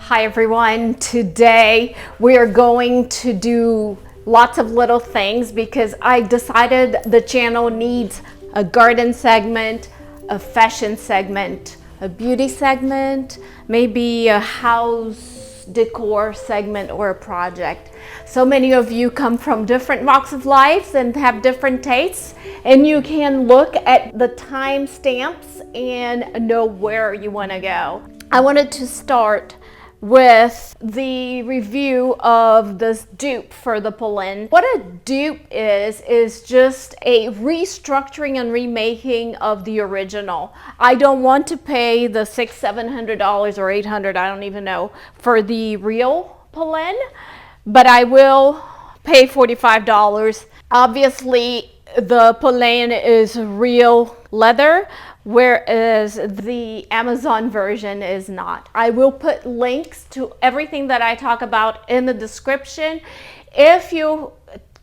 Hi everyone, today we are going to do lots of little things because I decided the channel needs a garden segment, a fashion segment, a beauty segment, maybe a house decor segment or a project. So many of you come from different walks of life and have different tastes, and you can look at the time stamps and know where you want to go. I wanted to start with the review of this dupe for the Polene. What a dupe is just a restructuring and remaking of the original. I don't want to pay the $600-700 or $800, I don't even know, for the real Polene, but I will pay $45. Obviously, the Polene is real leather, whereas the Amazon version is not. I will put links to everything that I talk about in the description. If you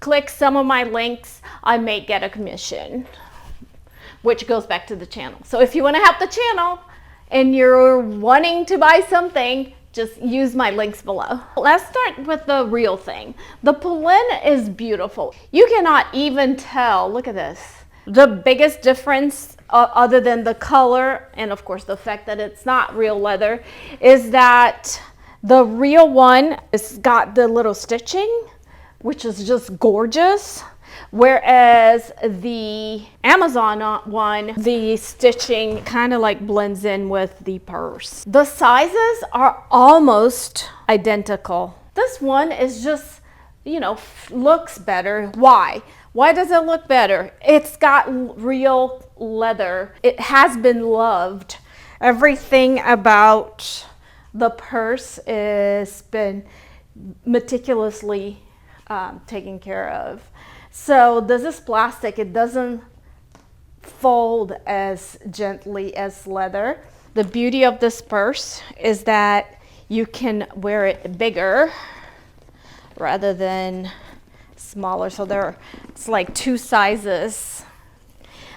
click some of my links, I may get a commission, which goes back to the channel. So if you want to help the channel and you're wanting to buy something, just use my links below. Let's start with the real thing. The Polene is beautiful. You cannot even tell, look at this. The biggest difference other than the color and of course the fact that it's not real leather is that the real one has got the little stitching, which is just gorgeous. Whereas the Amazon one, the stitching kind of like blends in with the purse. The sizes are almost identical. This one is just, you know, looks better. Why? Why does it look better? It's got real leather. It has been loved. Everything about the purse has been meticulously taken care of. So this is plastic. It doesn't fold as gently as leather. The beauty of this purse is that you can wear it bigger rather than smaller. So it's like two sizes.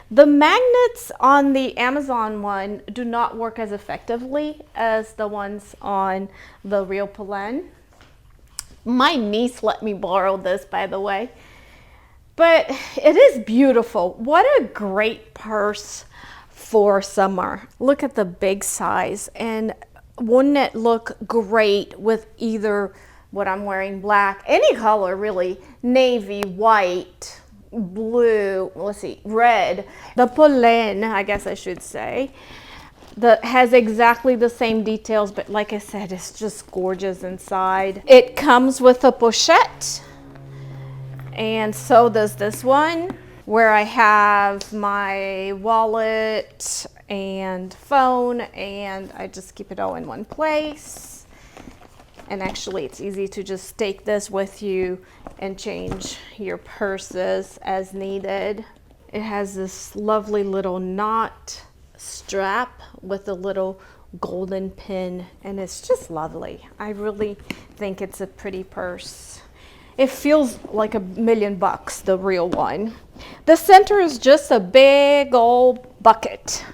The magnets on the Amazon one do not work as effectively as the ones on the real Polene. My niece let me borrow this, by the way. But it is beautiful. What a great purse for summer. Look at the big size, and wouldn't it look great with either what I'm wearing, black, any color really, navy, white, blue, let's see, red. The Polene, I guess I should say, that has exactly the same details, but like I said, it's just gorgeous inside. It comes with a pochette. And so does this one, where I have my wallet and phone, and I just keep it all in one place. And actually, it's easy to just take this with you and change your purses as needed. It has this lovely little knot strap with a little golden pin, and it's just lovely. I really think it's a pretty purse. It feels like $1 million, the real one. The center is just a big old bucket.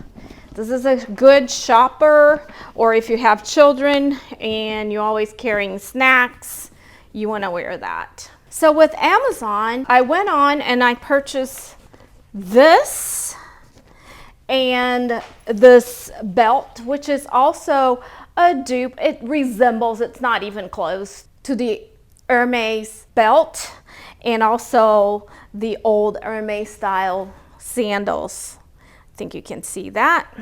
This is a good shopper, or if you have children and you're always carrying snacks, you want to wear that. So with Amazon, I went on and I purchased this and this belt, which is also a dupe. It resembles, it's not even close to the Hermes belt, and also the old Hermes style sandals. I think you can see that.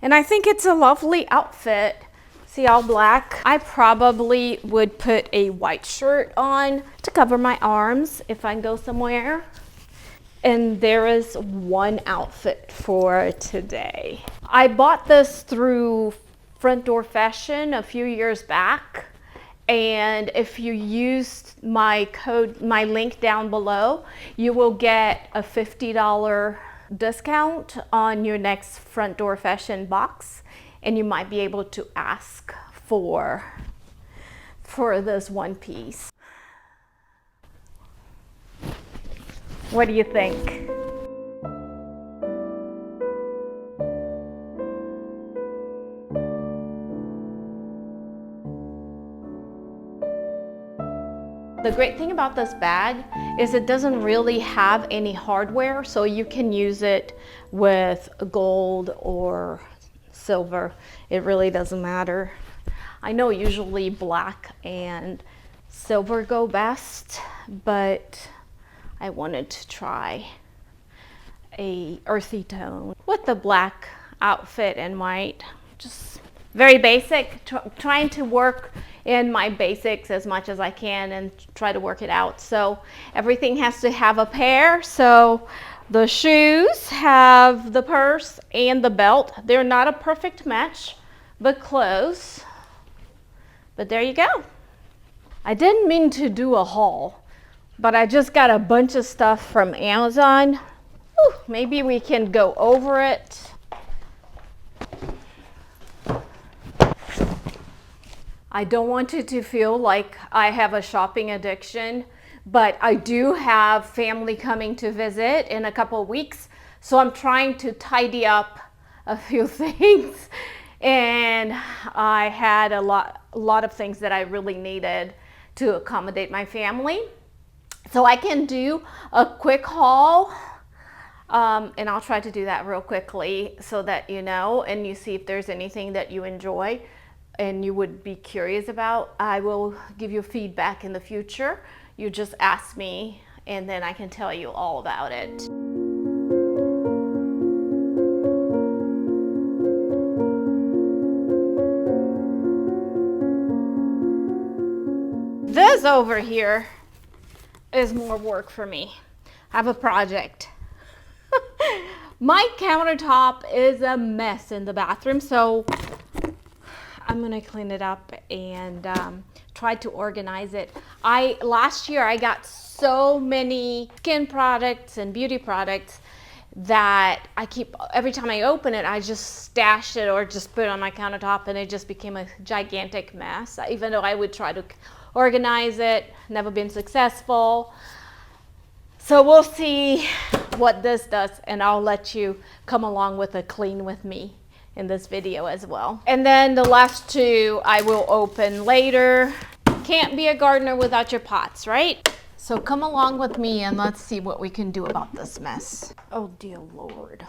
And I think it's a lovely outfit. See, all black. I probably would put a white shirt on to cover my arms if I go somewhere. And there is one outfit for today. I bought this through Front Door Fashion a few years back, and if you use my link down below, you will get a $50 discount on your next Front Door Fashion box, and you might be able to ask for this one piece. What do you think? The great thing about this bag is it doesn't really have any hardware, so you can use it with gold or silver. It really doesn't matter. I know usually black and silver go best, but I wanted to try a earthy tone with the black outfit and white. Just very basic, trying to work in my basics as much as I can and try to work it out. So everything has to have a pair. So the shoes have the purse and the belt. They're not a perfect match, but close. But there you go. I didn't mean to do a haul, but I just got a bunch of stuff from Amazon. Whew, maybe we can go over it. I don't want it to feel like I have a shopping addiction, but I do have family coming to visit in a couple of weeks. So I'm trying to tidy up a few things. And I had a lot of things that I really needed to accommodate my family. So I can do a quick haul. And I'll try to do that real quickly so that you know and you see if there's anything that you enjoy and you would be curious about. I will give you feedback in the future. You just ask me and then I can tell you all about it. This over here is more work for me. I have a project. My countertop is a mess in the bathroom, so I'm gonna clean it up and try to organize it. Last year I got so many skin products and beauty products that every time I open it, I just stash it or just put it on my countertop, and it just became a gigantic mess. Even though I would try to organize it, never been successful. So we'll see what this does, and I'll let you come along with a clean with me in this video as well. And then the last two I will open later. Can't be a gardener without your pots, right? So come along with me and let's see what we can do about this mess. Oh dear Lord.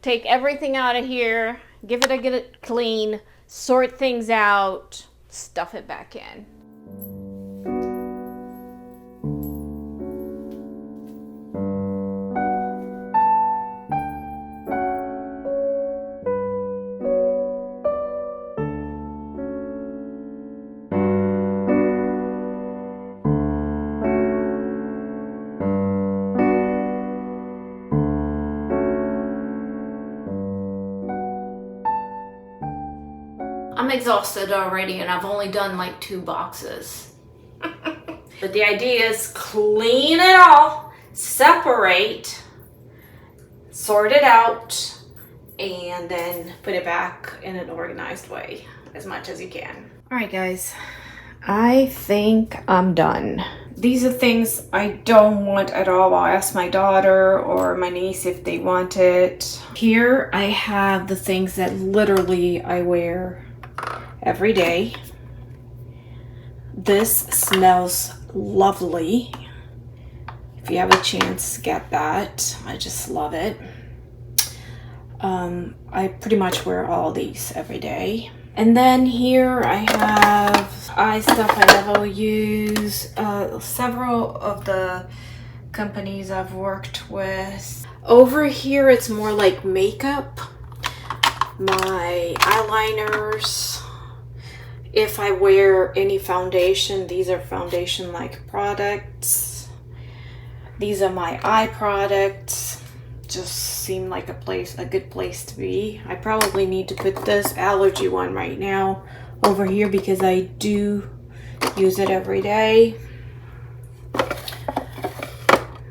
Take everything out of here, give it a good clean, sort things out, stuff it back in. I'm exhausted already and I've only done like 2 boxes. But the idea is clean it all, separate, sort it out, and then put it back in an organized way as much as you can. All right guys, I think I'm done. These are things I don't want at all. I'll ask my daughter or my niece if they want it. Here I have the things that literally I wear every day. This smells lovely. If you have a chance, get that. I just love it. I pretty much wear all these every day. And then here I have eye stuff I never use. Several of the companies I've worked with. Over here it's more like makeup. My eyeliners. If I wear any foundation, these are foundation-like products. These are my eye products. Just seem like a good place to be. I probably need to put this allergy one right now over here because I do use it every day.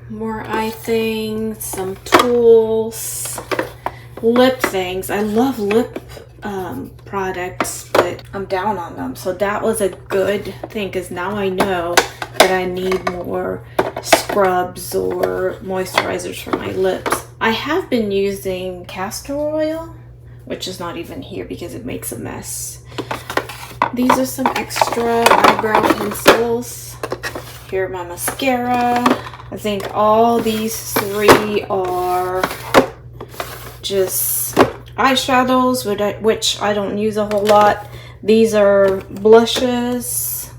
More eye things, some tools, lip things. I love lip products, but I'm down on them. So that was a good thing because now I know that I need more scrubs or moisturizers for my lips. I have been using castor oil, which is not even here because it makes a mess. These are some extra eyebrow pencils. Here are my mascara. I think all these three are just eyeshadows, which I don't use a whole lot. These are blushes.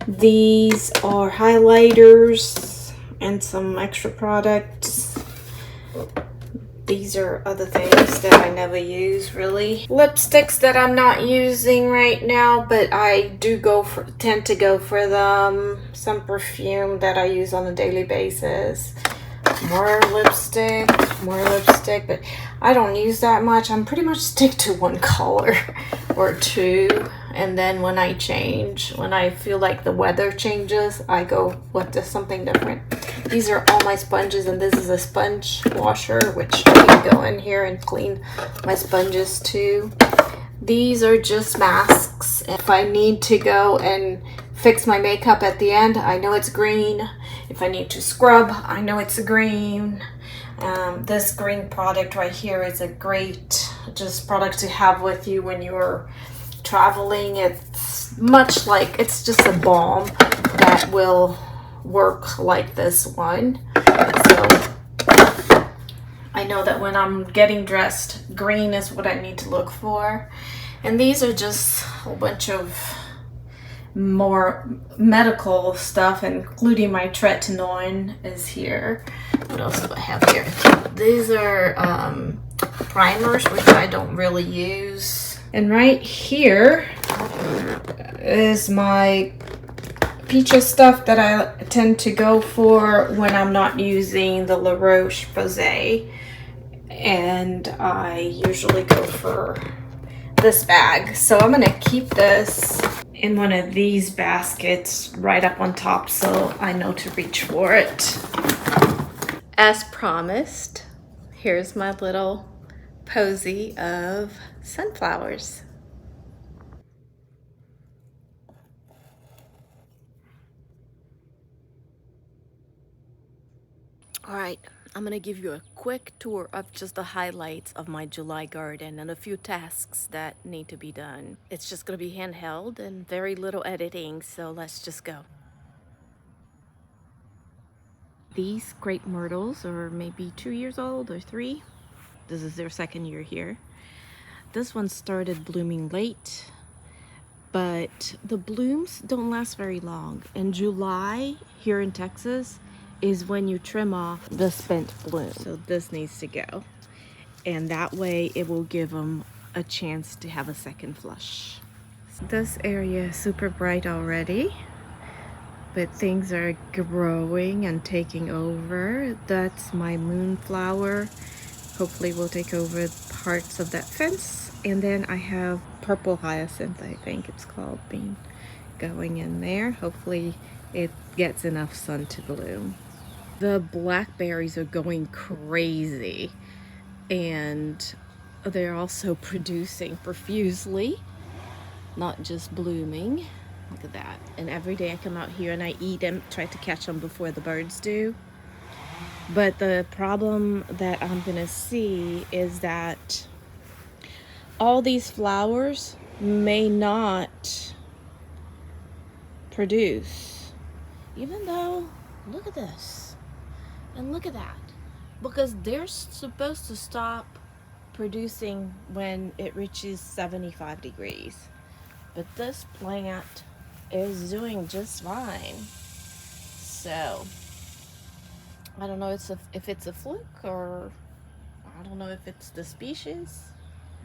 These are highlighters and some extra products. These are other things that I never use really. Lipsticks that I'm not using right now, but I do tend to go for them. Some perfume that I use on a daily basis. More lipstick, but I don't use that much. I'm pretty much stick to one color or two. And then when I change, when I feel like the weather changes, I go with something different. These are all my sponges, and this is a sponge washer, which I can go in here and clean my sponges too. These are just masks. If I need to go and fix my makeup at the end, I know it's green. If I need to scrub, I know it's a green. This green product right here is a great just product to have with you when you're traveling. It's much like, it's just a balm that will work like this one. So I know that when I'm getting dressed, green is what I need to look for. And these are just a whole bunch of more medical stuff, including my tretinoin is here. What else do I have here? These are primers, which I don't really use. And right here is my Peaches stuff that I tend to go for when I'm not using the La Roche-Posay. And I usually go for this bag. So I'm gonna keep this in one of these baskets right up on top so I know to reach for it. As promised, here's my little posy of sunflowers. All right, I'm gonna give you a quick tour of just the highlights of my July garden and a few tasks that need to be done. It's just gonna be handheld and very little editing, so let's just go. These crepe myrtles are maybe 2 years old or 3. This is their second year here. This one started blooming late, but the blooms don't last very long. In July here in Texas is when you trim off the spent bloom. So this needs to go. And that way it will give them a chance to have a second flush. This area is super bright already, but things are growing and taking over. That's my moonflower. Hopefully we'll take over parts of that fence. And then I have purple hyacinth, I think it's called, being going in there. Hopefully it gets enough sun to bloom. The blackberries are going crazy, and they're also producing profusely, not just blooming. Look at that. And every day I come out here and I eat them, try to catch them before the birds do. But the problem that I'm gonna see is that all these flowers may not produce, even though, look at this. And look at that, because they're supposed to stop producing when it reaches 75 degrees. But this plant is doing just fine. So I don't know if it's a fluke, or I don't know if it's the species,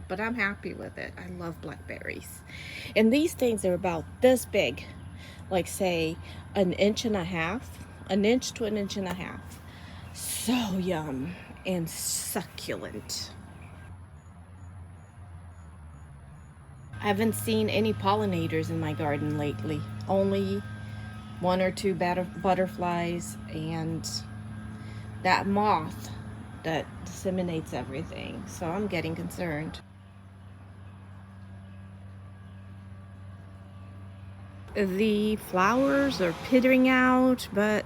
but I'm happy with it. I love blackberries. And these things are about this big, like say an inch to an inch and a half. So yum and succulent. I haven't seen any pollinators in my garden lately. Only 1 or 2 butterflies and that moth that disseminates everything. So I'm getting concerned. The flowers are petering out, but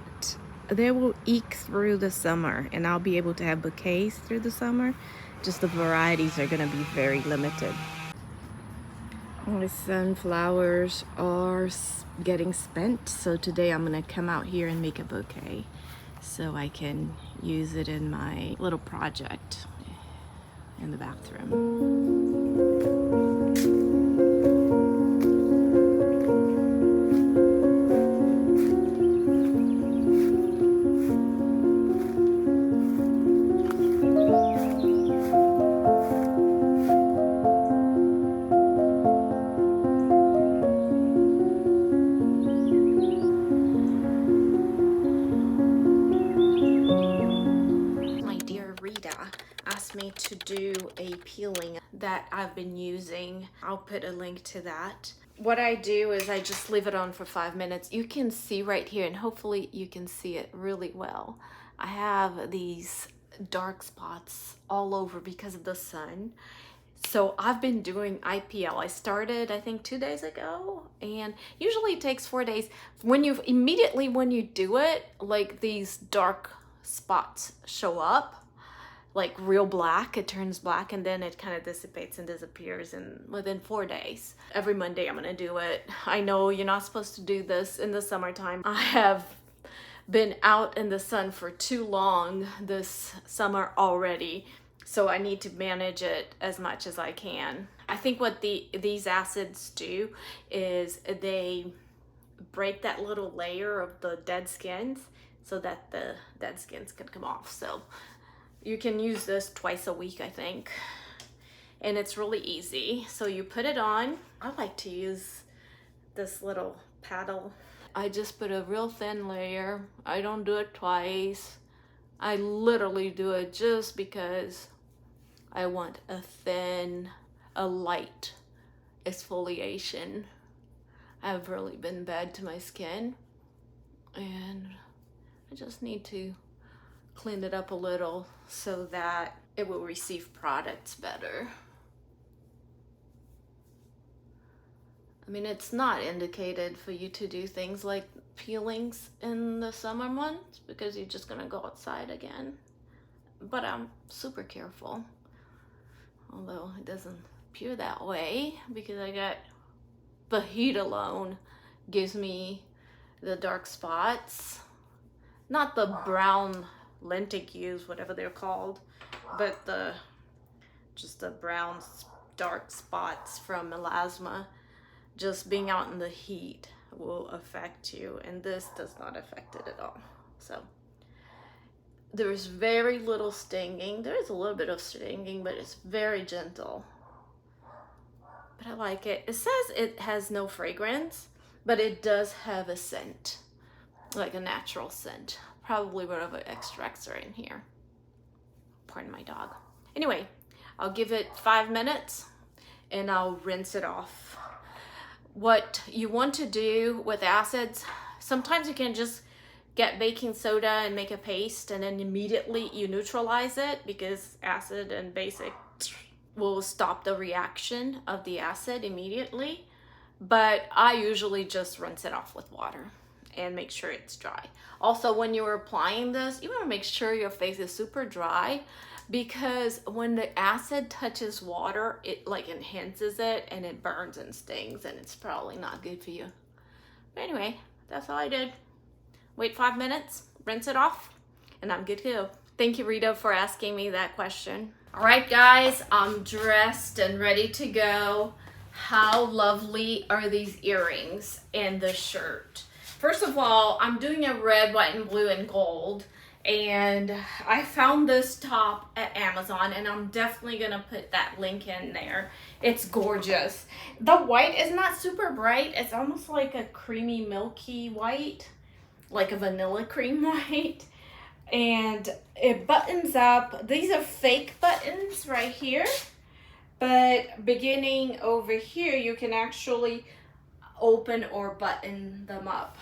they will eke through the summer, and I'll be able to have bouquets through the summer. Just the varieties are going to be very limited. My sunflowers are getting spent, so today I'm gonna come out here and make a bouquet so I can use it in my little project in the bathroom. Me to do a peeling that I've been using. I'll put a link to that. What I do is I just leave it on for 5 minutes. You can see right here, and hopefully you can see it really well. I have these dark spots all over because of the sun. So I've been doing IPL. I started, I think, 2 days ago, and usually it takes 4 days. When you do it, like these dark spots show up, like real black, it turns black, and then it kind of dissipates and disappears within 4 days. Every Monday I'm gonna do it. I know you're not supposed to do this in the summertime. I have been out in the sun for too long this summer already, so I need to manage it as much as I can. I think what these acids do is they break that little layer of the dead skins so that the dead skins can come off. So you can use this twice a week, I think, and it's really easy. So you put it on. I like to use this little paddle. I just put a real thin layer. I don't do it twice. I literally do it just because I want a light exfoliation. I've really been bad to my skin, and I just need to clean it up a little so that it will receive products better. I mean, it's not indicated for you to do things like peelings in the summer months because you're just gonna go outside again. But I'm super careful, although it doesn't appear that way because I got the heat alone gives me the dark spots, not the brown lenticules, whatever they're called, but just the brown dark spots from melasma. Just being out in the heat will affect you, and this does not affect it at all. So there's very little stinging. There is a little bit of stinging, but it's very gentle. But I like it. It says it has no fragrance, but it does have a scent, like a natural scent. Probably whatever extracts are in here. Pardon my dog. Anyway, I'll give it 5 minutes and I'll rinse it off. What you want to do with acids, sometimes you can just get baking soda and make a paste and then immediately you neutralize it because acid and basic will stop the reaction of the acid immediately. But I usually just rinse it off with water and make sure it's dry. Also, when you're applying this, you want to make sure your face is super dry because when the acid touches water, it like enhances it and it burns and stings, and it's probably not good for you. But anyway, that's all I did. Wait 5 minutes, rinse it off, and I'm good to go. Thank you, Rita, for asking me that question. All right, guys, I'm dressed and ready to go. How lovely are these earrings and the shirt? First of all, I'm doing a red, white, and blue, and gold. And I found this top at Amazon, and I'm definitely going to put that link in there. It's gorgeous. The white is not super bright. It's almost like a creamy, milky white, like a vanilla cream white. And it buttons up. These are fake buttons right here. But beginning over here, you can actually open or button them up.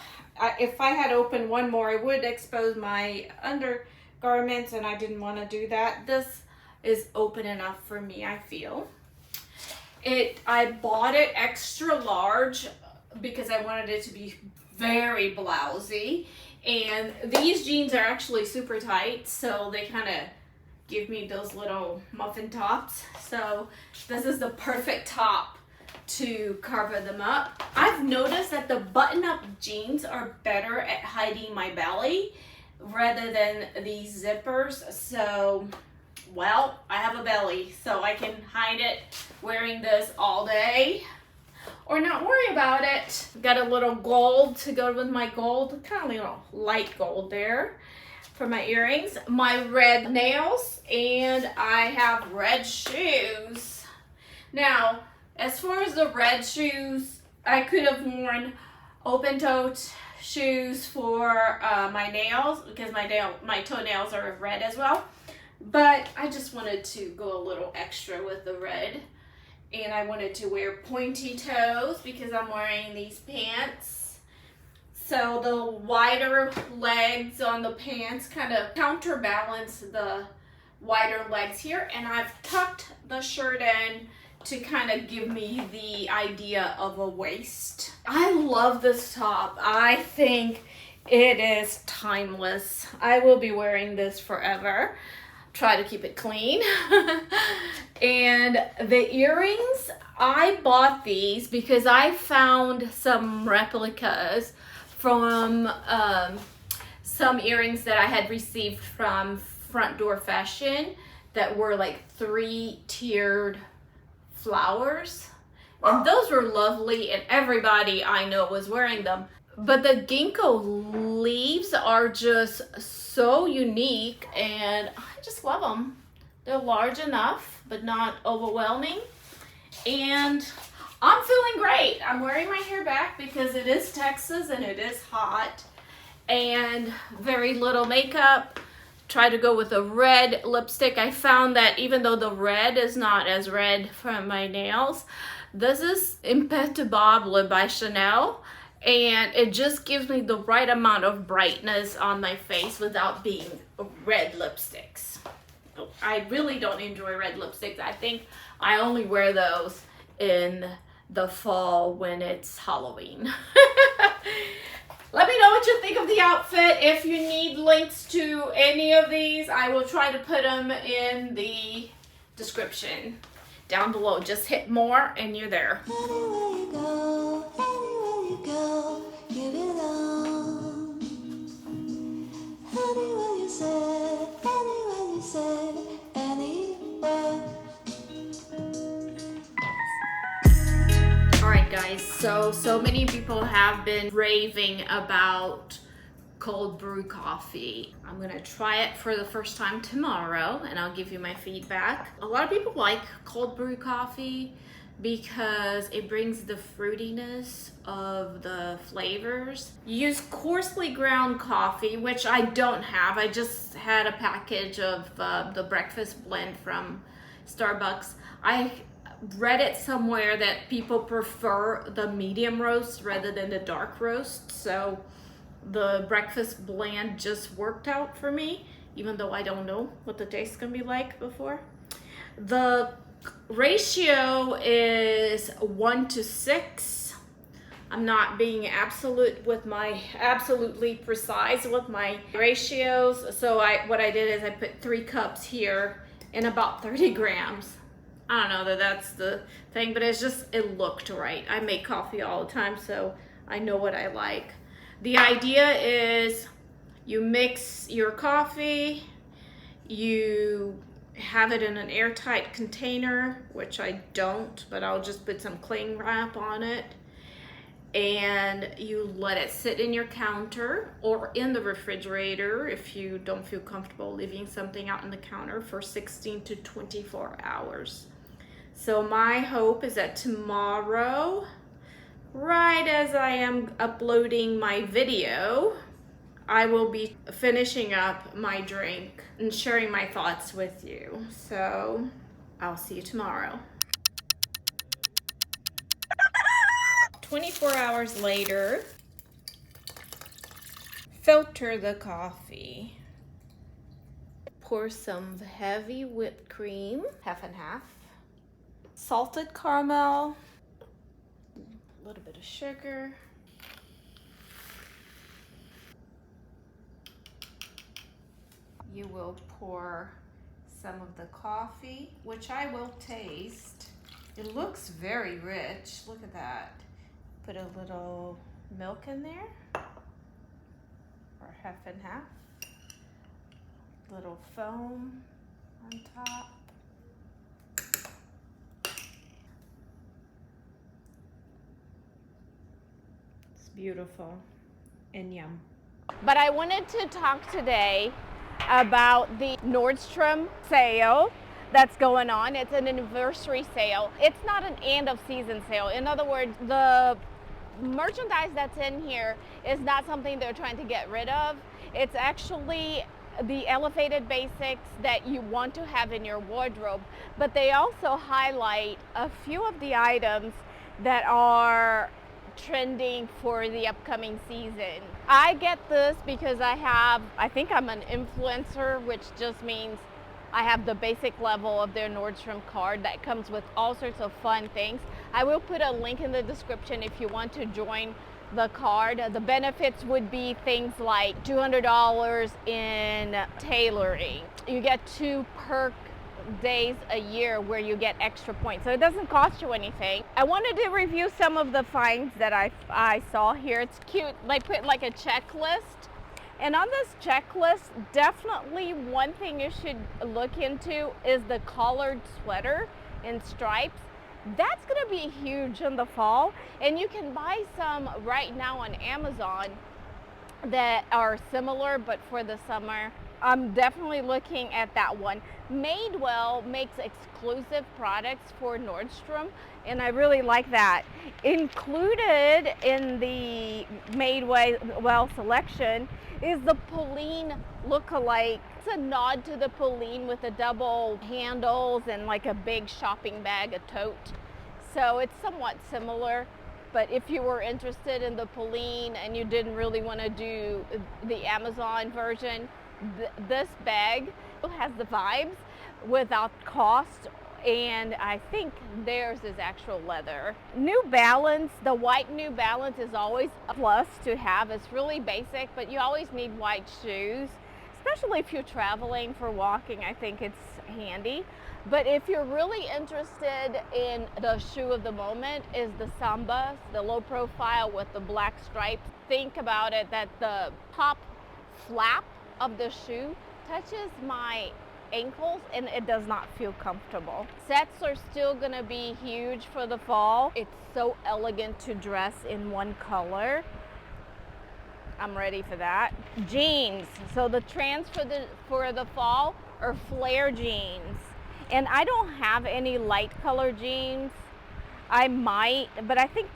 If I had opened one more, it would expose my undergarments, and I didn't want to do that. This is open enough for me, I feel. I bought it extra large because I wanted it to be very blousy. And these jeans are actually super tight, so they kind of give me those little muffin tops. So this is the perfect top to cover them up. I've noticed that the button-up jeans are better at hiding my belly rather than these zippers. So, well, I have a belly, so I can hide it wearing this all day or not worry about it. Got a little gold to go with my gold, kind of little light gold there for my earrings, my red nails, and I have red shoes. Now, as far as the red shoes, I could have worn open-toed shoes for my nails because my toenails are red as well. But I just wanted to go a little extra with the red. And I wanted to wear pointy toes because I'm wearing these pants. So the wider legs on the pants kind of counterbalance the wider legs here. And I've tucked the shirt in to kind of give me the idea of a waist. I love this top. I think it is timeless. I will be wearing this forever. Try to keep it clean. And the earrings, I bought these because I found some replicas from some earrings that I had received from Front Door Fashion that were like 3-tiered flowers, and those were lovely, and everybody I know was wearing them. But the ginkgo leaves are just so unique, and I just love them. They're large enough, but not overwhelming. And I'm feeling great. I'm wearing my hair back because it is Texas and it is hot. And very little makeup. Try to go with a red lipstick. I found that even though the red is not as red from my nails, this is Impeccable by Chanel. And it just gives me the right amount of brightness on my face without being red lipsticks. I really don't enjoy red lipsticks. I think I only wear those in the fall when it's Halloween. Let me know what you think of the outfit. If you need links to any of these, I will try to put them in the description down below. Just hit more and you're there. Anywhere you go, you belong. Anywhere you say, anywhere. Alright guys, so many people have been raving about cold brew coffee. I'm gonna try it for the first time tomorrow and I'll give you my feedback. A lot of people like cold brew coffee because it brings the fruitiness of the flavors. You use coarsely ground coffee, which I don't have. I just had a package of the breakfast blend from Starbucks. I read it somewhere that people prefer the medium roast rather than the dark roast, so the breakfast blend just worked out for me, even though I don't know what the taste is gonna be like before. The ratio is 1:6. I'm not being absolutely precise with my ratios, so what I did is I put 3 cups here and about 30 grams. I don't know that that's the thing, but it looked right. I make coffee all the time, so I know what I like. The idea is you mix your coffee, you have it in an airtight container, which I don't, but I'll just put some cling wrap on it, and you let it sit in your counter or in the refrigerator if you don't feel comfortable leaving something out on the counter for 16 to 24 hours. So my hope is that tomorrow, right as I am uploading my video, I will be finishing up my drink and sharing my thoughts with you. So I'll see you tomorrow. 24 hours later, filter the coffee. Pour some heavy whipped cream, half and half. Salted caramel, a little bit of sugar. You will pour some of the coffee, which I will taste. It looks very rich. Look at that. Put a little milk in there, or half and half. Little foam on top. It's beautiful and yum. But I wanted to talk today about the Nordstrom sale that's going on. It's an anniversary sale. It's not an end of season sale. In other words, the merchandise that's in here is not something they're trying to get rid of. It's actually the elevated basics that you want to have in your wardrobe, but they also highlight a few of the items that are trending for the upcoming season. I get this because I think I'm an influencer, which just means I have the basic level of their Nordstrom card that comes with all sorts of fun things. I will put a link in the description if you want to join the card. The benefits would be things like $200 in tailoring. You get 2 perk days a year where you get extra points, so it doesn't cost you anything. I wanted to review some of the finds that I saw here. It's cute. They put like a checklist. And on this checklist, definitely one thing you should look into is the collared sweater in stripes. That's going to be huge in the fall, and you can buy some right now on Amazon that are similar but for the summer. I'm definitely looking at that one. Madewell makes exclusive products for Nordstrom, and I really like that. Included in the Madewell selection is the Polene look-alike. It's a nod to the Polene with the double handles and like a big shopping bag, a tote. So it's somewhat similar. But if you were interested in the Polene and you didn't really want to do the Amazon version, this bag has the vibes without cost, and I think theirs is actual leather. New Balance, the white New Balance is always a plus to have. It's really basic, but you always need white shoes, especially if you're traveling for walking. I think it's handy. But if you're really interested in the shoe of the moment, is the Samba, the low profile with the black stripes. Think about it that the top flap of the shoe touches my ankles and it does not feel comfortable. Sets are still gonna be huge for the fall. It's so elegant to dress in one color. I'm ready for that. Jeans. So the trends for the fall are flare jeans. And I don't have any light color jeans. I might, but I think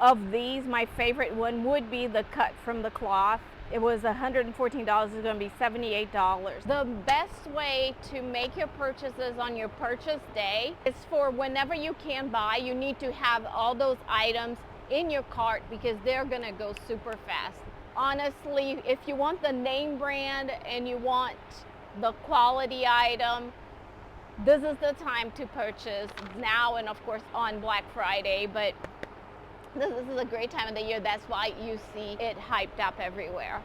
of these, my favorite one would be the cut from the cloth. It was $114, it's going to be $78. The best way to make your purchases on your purchase day is for whenever you can buy, you need to have all those items in your cart because they're going to go super fast. Honestly, if you want the name brand and you want the quality item, this is the time to purchase now, and of course on Black Friday, but this is a great time of the year. That's why you see it hyped up everywhere.